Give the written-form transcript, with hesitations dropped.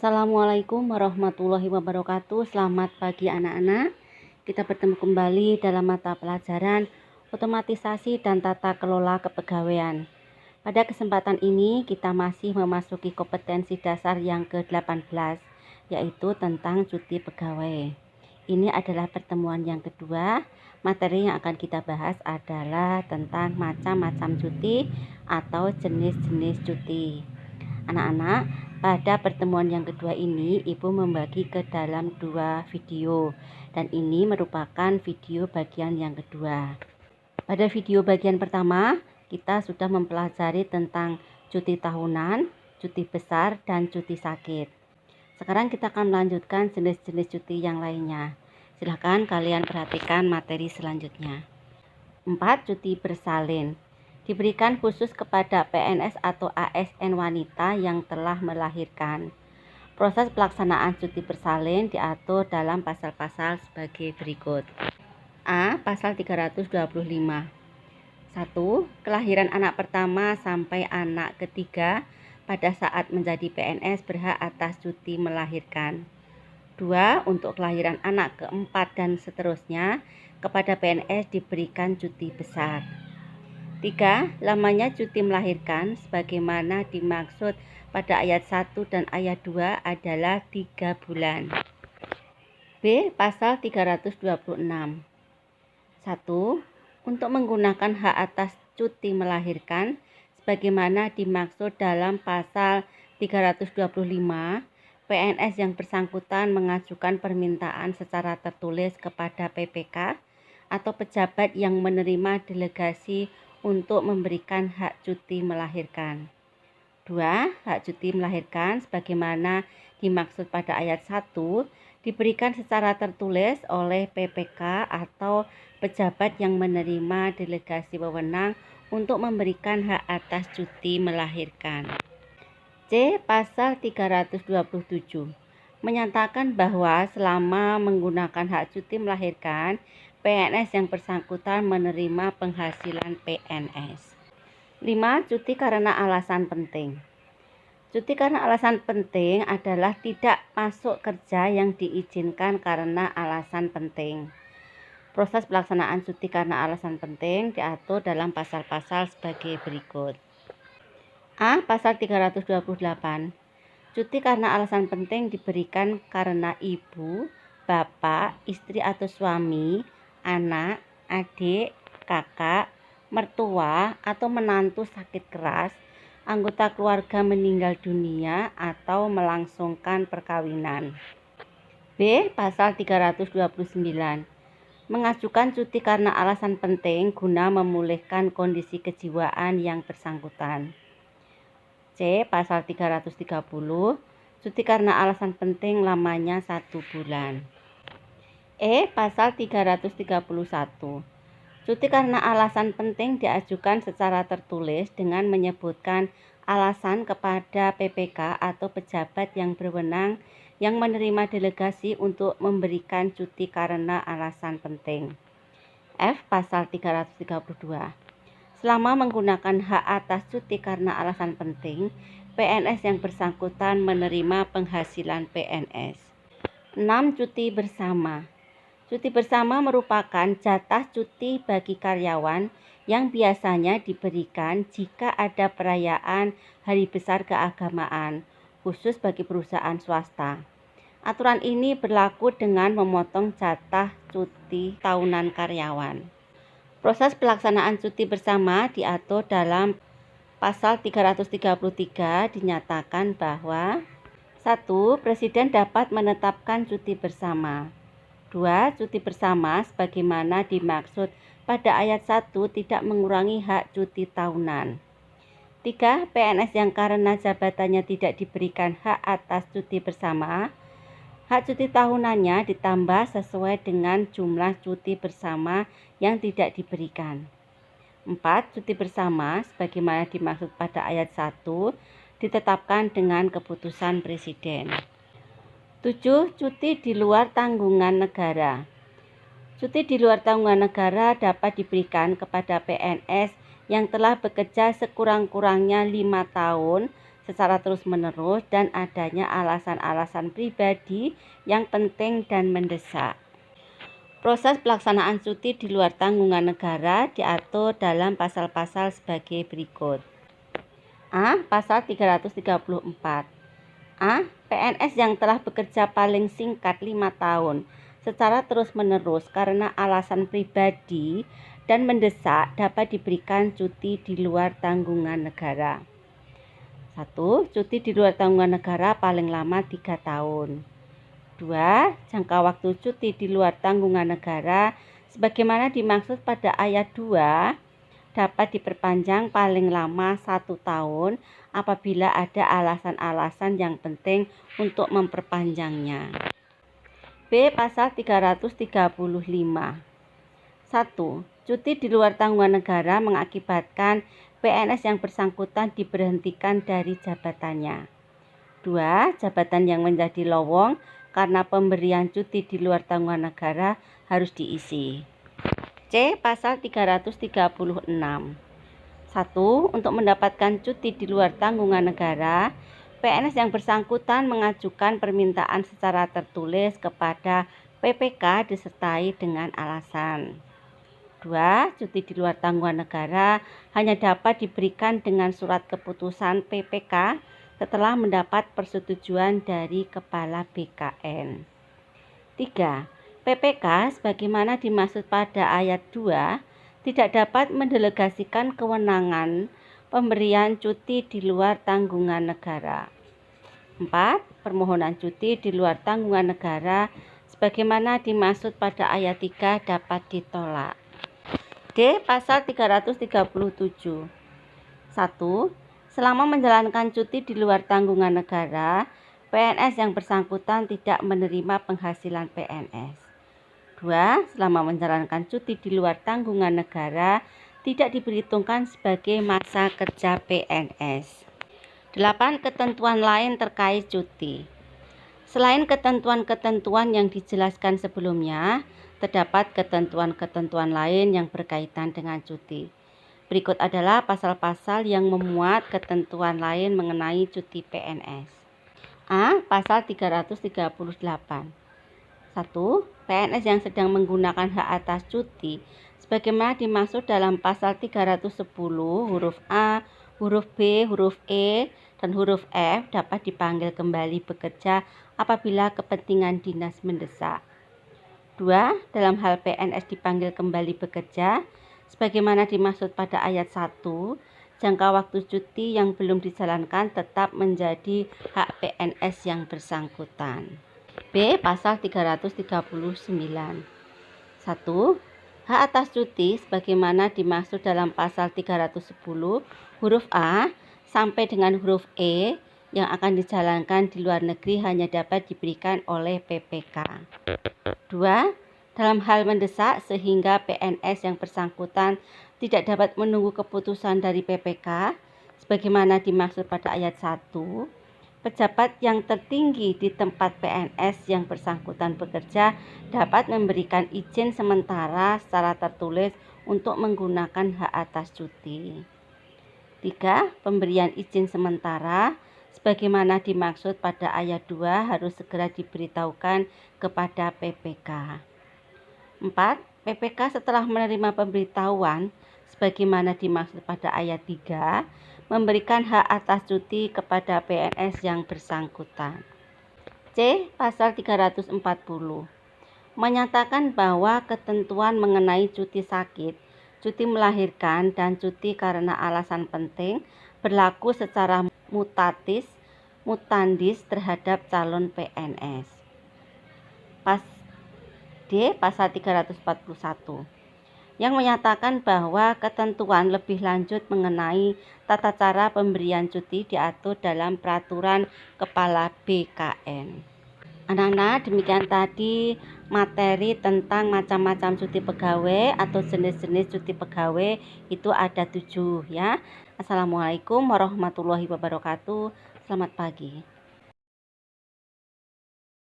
Assalamualaikum warahmatullahi wabarakatuh. Selamat pagi anak-anak. Kita bertemu kembali dalam mata pelajaran Otomatisasi dan Tata Kelola Kepegawaian. Pada kesempatan ini kita masih memasuki kompetensi dasar yang ke-18, yaitu tentang cuti pegawai. Ini adalah pertemuan yang kedua. Materi yang akan kita bahas adalah tentang macam-macam cuti atau jenis-jenis cuti. Anak-anak, pada pertemuan yang kedua ini Ibu membagi ke dalam dua video, dan ini merupakan video bagian yang kedua. Pada video bagian pertama kita sudah mempelajari tentang cuti tahunan, cuti besar, dan cuti sakit. Sekarang kita akan melanjutkan jenis-jenis cuti yang lainnya. Silahkan kalian perhatikan materi selanjutnya. 4. Cuti bersalin diberikan khusus kepada PNS atau ASN wanita yang telah melahirkan. Proses pelaksanaan cuti bersalin diatur dalam pasal-pasal sebagai berikut. A. Pasal 325. 1. Kelahiran anak pertama sampai anak ketiga pada saat menjadi PNS berhak atas cuti melahirkan. 2. Untuk kelahiran anak keempat dan seterusnya kepada PNS diberikan cuti besar. 3. Lamanya cuti melahirkan sebagaimana dimaksud pada ayat 1 dan ayat 2 adalah 3 bulan. B. Pasal 326. 1. Untuk menggunakan hak atas cuti melahirkan sebagaimana dimaksud dalam pasal 325, PNS yang bersangkutan mengajukan permintaan secara tertulis kepada PPK atau pejabat yang menerima delegasi untuk memberikan hak cuti melahirkan. 2. Hak cuti melahirkan sebagaimana dimaksud pada ayat 1 diberikan secara tertulis oleh PPK atau pejabat yang menerima delegasi wewenang untuk memberikan hak atas cuti melahirkan. C. Pasal 327 menyatakan bahwa selama menggunakan hak cuti melahirkan, PNS yang bersangkutan menerima penghasilan PNS. 5. Cuti karena alasan penting. Cuti karena alasan penting adalah tidak masuk kerja yang diizinkan karena alasan penting. Proses pelaksanaan cuti karena alasan penting diatur dalam pasal-pasal sebagai berikut. A. Pasal 328. Cuti karena alasan penting diberikan karena ibu, bapak, istri atau suami, anak, adik, kakak, mertua, atau menantu sakit keras, anggota keluarga meninggal dunia, atau melangsungkan perkawinan. B. Pasal 329. Mengajukan cuti karena alasan penting guna memulihkan kondisi kejiwaan yang bersangkutan. C. Pasal 330. Cuti karena alasan penting lamanya 1 bulan. E. Pasal 331. Cuti karena alasan penting diajukan secara tertulis dengan menyebutkan alasan kepada PPK atau pejabat yang berwenang yang menerima delegasi untuk memberikan cuti karena alasan penting. F. Pasal 332. Selama menggunakan hak atas cuti karena alasan penting, PNS yang bersangkutan menerima penghasilan PNS. 6. Cuti bersama. Cuti bersama merupakan jatah cuti bagi karyawan yang biasanya diberikan jika ada perayaan hari besar keagamaan, khusus bagi perusahaan swasta. Aturan ini berlaku dengan memotong jatah cuti tahunan karyawan. Proses pelaksanaan cuti bersama diatur dalam pasal 333 dinyatakan bahwa 1. Presiden dapat menetapkan cuti bersama. 2. Cuti bersama sebagaimana dimaksud pada ayat 1 tidak mengurangi hak cuti tahunan. 3. PNS yang karena jabatannya tidak diberikan hak atas cuti bersama, hak cuti tahunannya ditambah sesuai dengan jumlah cuti bersama yang tidak diberikan. 4. Cuti bersama sebagaimana dimaksud pada ayat 1 ditetapkan dengan keputusan Presiden. 7. Cuti di luar tanggungan negara. Cuti di luar tanggungan negara dapat diberikan kepada PNS yang telah bekerja sekurang-kurangnya 5 tahun secara terus-menerus dan adanya alasan-alasan pribadi yang penting dan mendesak. Proses pelaksanaan cuti di luar tanggungan negara diatur dalam pasal-pasal sebagai berikut. A. Pasal 334. A. PNS yang telah bekerja paling singkat 5 tahun secara terus-menerus karena alasan pribadi dan mendesak dapat diberikan cuti di luar tanggungan negara. 1. Cuti di luar tanggungan negara paling lama 3 tahun. 2. Jangka waktu cuti di luar tanggungan negara sebagaimana dimaksud pada ayat 2 dapat diperpanjang paling lama 1 tahun apabila ada alasan-alasan yang penting untuk memperpanjangnya. B. Pasal 335. 1. Cuti di luar tanggungan negara mengakibatkan PNS yang bersangkutan diberhentikan dari jabatannya. 2. Jabatan yang menjadi lowong karena pemberian cuti di luar tanggungan negara harus diisi. C. Pasal 336. 1. Untuk mendapatkan cuti di luar tanggungan negara, PNS yang bersangkutan mengajukan permintaan secara tertulis kepada PPK disertai dengan alasan. 2. Cuti di luar tanggungan negara hanya dapat diberikan dengan surat keputusan PPK setelah mendapat persetujuan dari Kepala BKN. 3. PPK sebagaimana dimaksud pada ayat 2 tidak dapat mendelegasikan kewenangan pemberian cuti di luar tanggungan negara. 4. Permohonan cuti di luar tanggungan negara sebagaimana dimaksud pada ayat 3 dapat ditolak. D. Pasal 337. 1. Selama menjalankan cuti di luar tanggungan negara, PNS yang bersangkutan tidak menerima penghasilan PNS. 2. Selama menjalankan cuti di luar tanggungan negara, tidak diperhitungkan sebagai masa kerja PNS. 8. Ketentuan lain terkait cuti. Selain ketentuan-ketentuan yang dijelaskan sebelumnya, terdapat ketentuan-ketentuan lain yang berkaitan dengan cuti. Berikut adalah pasal-pasal yang memuat ketentuan lain mengenai cuti PNS. A. Pasal 338. 1. PNS yang sedang menggunakan hak atas cuti sebagaimana dimaksud dalam pasal 310 huruf A, huruf B, huruf E, dan huruf F dapat dipanggil kembali bekerja apabila kepentingan dinas mendesak. 2. Dalam hal PNS dipanggil kembali bekerja sebagaimana dimaksud pada ayat 1, jangka waktu cuti yang belum dijalankan tetap menjadi hak PNS yang bersangkutan. B. Pasal 339. 1. Hak atas cuti sebagaimana dimaksud dalam pasal 310 huruf A sampai dengan huruf E yang akan dijalankan di luar negeri hanya dapat diberikan oleh PPK. 2. Dalam hal mendesak sehingga PNS yang bersangkutan tidak dapat menunggu keputusan dari PPK sebagaimana dimaksud pada ayat 1, pejabat yang tertinggi di tempat PNS yang bersangkutan bekerja dapat memberikan izin sementara secara tertulis untuk menggunakan hak atas cuti. 3. Pemberian izin sementara sebagaimana dimaksud pada ayat 2 harus segera diberitahukan kepada PPK. 4. PPK setelah menerima pemberitahuan sebagaimana dimaksud pada ayat 3 memberikan hak atas cuti kepada PNS yang bersangkutan. C. Pasal 340. Menyatakan bahwa ketentuan mengenai cuti sakit, cuti melahirkan, dan cuti karena alasan penting berlaku secara mutandis terhadap calon PNS. D. Pasal 341 yang menyatakan bahwa ketentuan lebih lanjut mengenai tata cara pemberian cuti diatur dalam peraturan Kepala BKN. Anak-anak, demikian tadi materi tentang macam-macam cuti pegawai atau jenis-jenis cuti pegawai itu ada 7 ya. Assalamualaikum warahmatullahi wabarakatuh. Selamat pagi.